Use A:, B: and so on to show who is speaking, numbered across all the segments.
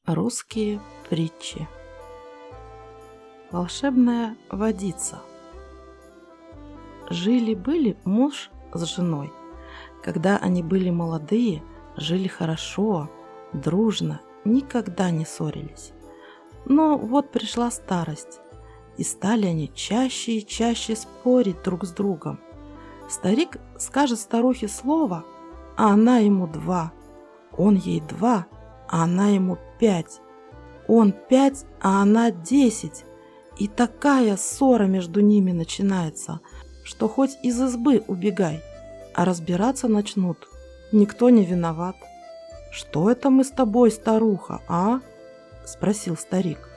A: Русские притчи. Волшебная водица. Жили-были муж с женой. Когда они были молодые, жили хорошо, дружно, никогда не ссорились. Но вот пришла старость, и стали они чаще и чаще спорить друг с другом. Старик скажет старухе слово, а она ему 2. Он ей 2, а она ему 5. Он 5, а она 10. И такая ссора между ними начинается, что хоть из избы убегай, а разбираться начнут. Никто не виноват. «Что это мы с тобой, старуха, а?» – спросил старик.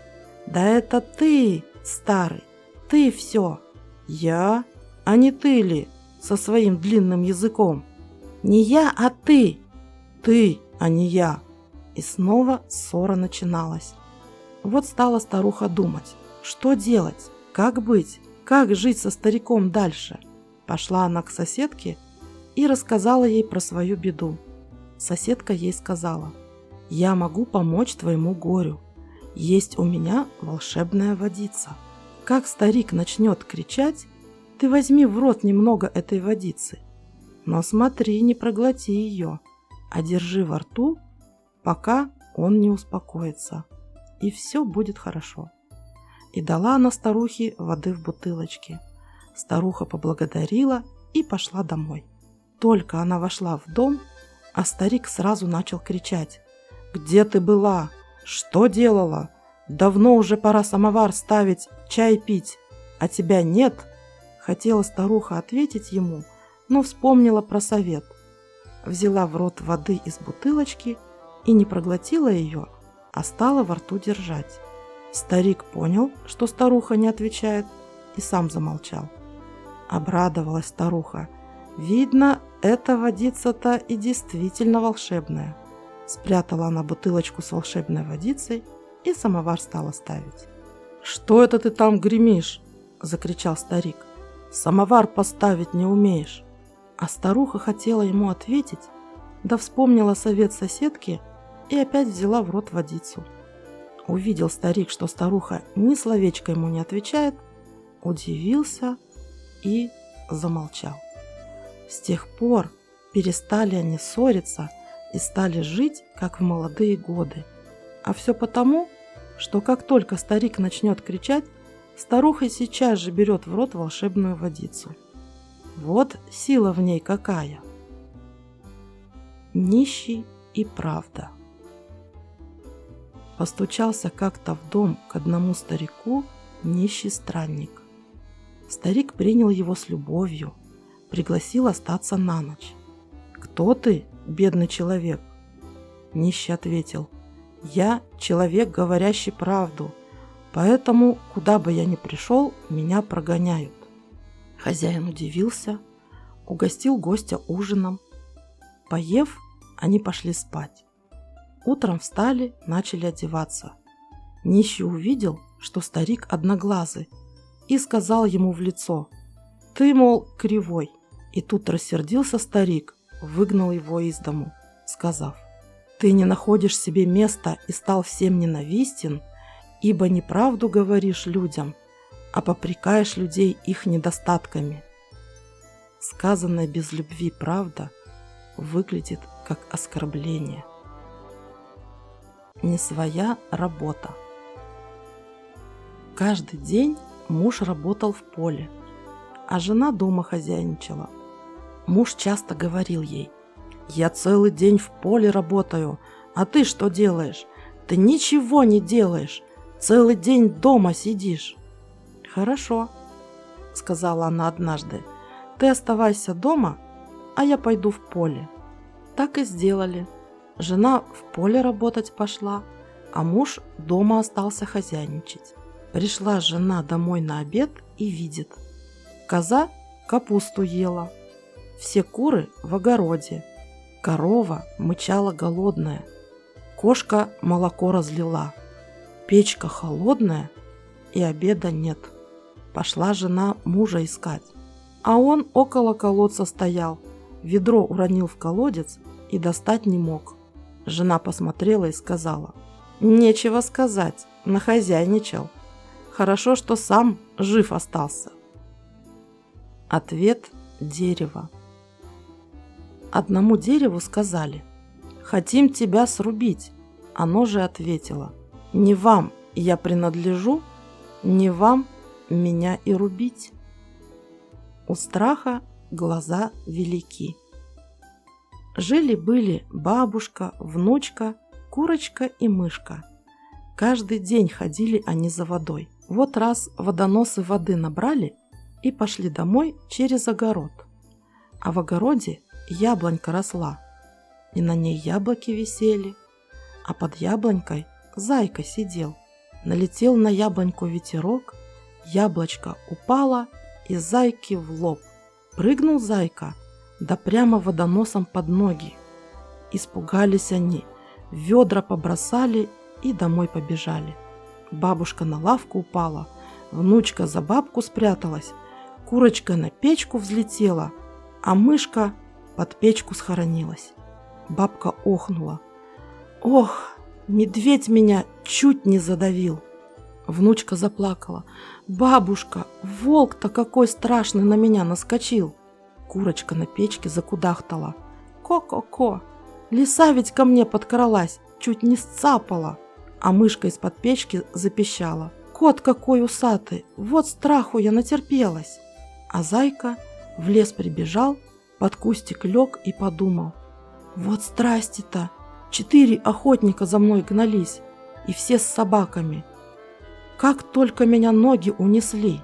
A: «Да это ты, старый, ты все. Я? А не ты ли со своим длинным языком? Не я, а ты. Ты, а не я». И снова ссора начиналась. Вот стала старуха думать, что делать, как быть, как жить со стариком дальше. Пошла она к соседке и рассказала ей про свою беду. Соседка ей сказала: «Я могу помочь твоему горю. Есть у меня волшебная водица. Как старик начнет кричать, ты возьми в рот немного этой водицы. Но смотри, не проглоти ее, а держи во рту, пока он не успокоится, и все будет хорошо». И дала она старухе воды в бутылочке. Старуха поблагодарила и пошла домой. Только она вошла в дом, а старик сразу начал кричать: «Где ты была? Что делала? Давно уже пора самовар ставить, чай пить, а тебя нет». Хотела старуха ответить ему, но вспомнила про совет. Взяла в рот воды из бутылочки и не проглотила ее, а стала во рту держать. Старик понял, что старуха не отвечает, и сам замолчал. Обрадовалась старуха. Видно, эта водица-то и действительно волшебная. Спрятала она бутылочку с волшебной водицей и самовар стала ставить. «Что это ты там гремишь?» – закричал старик. «Самовар поставить не умеешь». А старуха хотела ему ответить, да вспомнила совет соседки и опять взяла в рот водицу. Увидел старик, что старуха ни словечко ему не отвечает, удивился и замолчал. С тех пор перестали они ссориться и стали жить, как в молодые годы. А все потому, что как только старик начнет кричать, старуха сейчас же берет в рот волшебную водицу. Вот сила в ней какая! Нищий и правда. Постучался как-то в дом к одному старику нищий странник. Старик принял его с любовью, пригласил остаться на ночь. «Кто ты, бедный человек?» Нищий ответил: «Я человек, говорящий правду, поэтому, куда бы я ни пришел, меня прогоняют». Хозяин удивился, угостил гостя ужином. Поев, они пошли спать. Утром встали, начали одеваться. Нищий увидел, что старик одноглазый, и сказал ему в лицо: «Ты, мол, кривой». И тут рассердился старик, выгнал его из дому, сказав: «Ты не находишь себе места и стал всем ненавистен, ибо неправду говоришь людям, а попрекаешь людей их недостатками». Сказанная без любви правда выглядит как оскорбление. Не своя работа. Каждый день муж работал в поле, а жена дома хозяйничала. Муж часто говорил ей: «Я целый день в поле работаю, а ты что делаешь? Ты ничего не делаешь, целый день дома сидишь». «Хорошо», — сказала она однажды, — «ты оставайся дома, а я пойду в поле». Так и сделали. Жена в поле работать пошла, а муж дома остался хозяйничать. Пришла жена домой на обед и видит: коза капусту ела, все куры в огороде, корова мычала голодная, кошка молоко разлила, печка холодная и обеда нет. Пошла жена мужа искать, а он около колодца стоял, ведро уронил в колодец и достать не мог. Жена посмотрела и сказала: Нечего сказать, нахозяйничал. Хорошо, что сам жив остался. Ответ дерева. Одному дереву сказали: «Хотим тебя срубить». Оно же ответило: «Не вам я принадлежу, не вам меня и рубить». У страха глаза велики. Жили-были бабушка, внучка, курочка и мышка. Каждый день ходили они за водой. Вот раз водоносы воды набрали и пошли домой через огород. А в огороде яблонька росла, и на ней яблоки висели, а под яблонькой зайка сидел. Налетел на яблоньку ветерок, яблочко упало и зайке в лоб. Прыгнул зайка, да прямо водоносом под ноги. Испугались они, ведра побросали и домой побежали. Бабушка на лавку упала, внучка за бабку спряталась, курочка на печку взлетела, а мышка под печку схоронилась. Бабка охнула: «Ох, медведь меня чуть не задавил». Внучка заплакала: «Бабушка, волк-то какой страшный на меня наскочил». Курочка на печке закудахтала: «Ко-ко-ко, лиса ведь ко мне подкралась, чуть не сцапала». А мышка из-под печки запищала: «Кот какой усатый, вот страху я натерпелась». А зайка в лес прибежал, под кустик лег и подумал: «Вот страсти-то, 4 охотника за мной гнались, и все с собаками. Как только меня ноги унесли».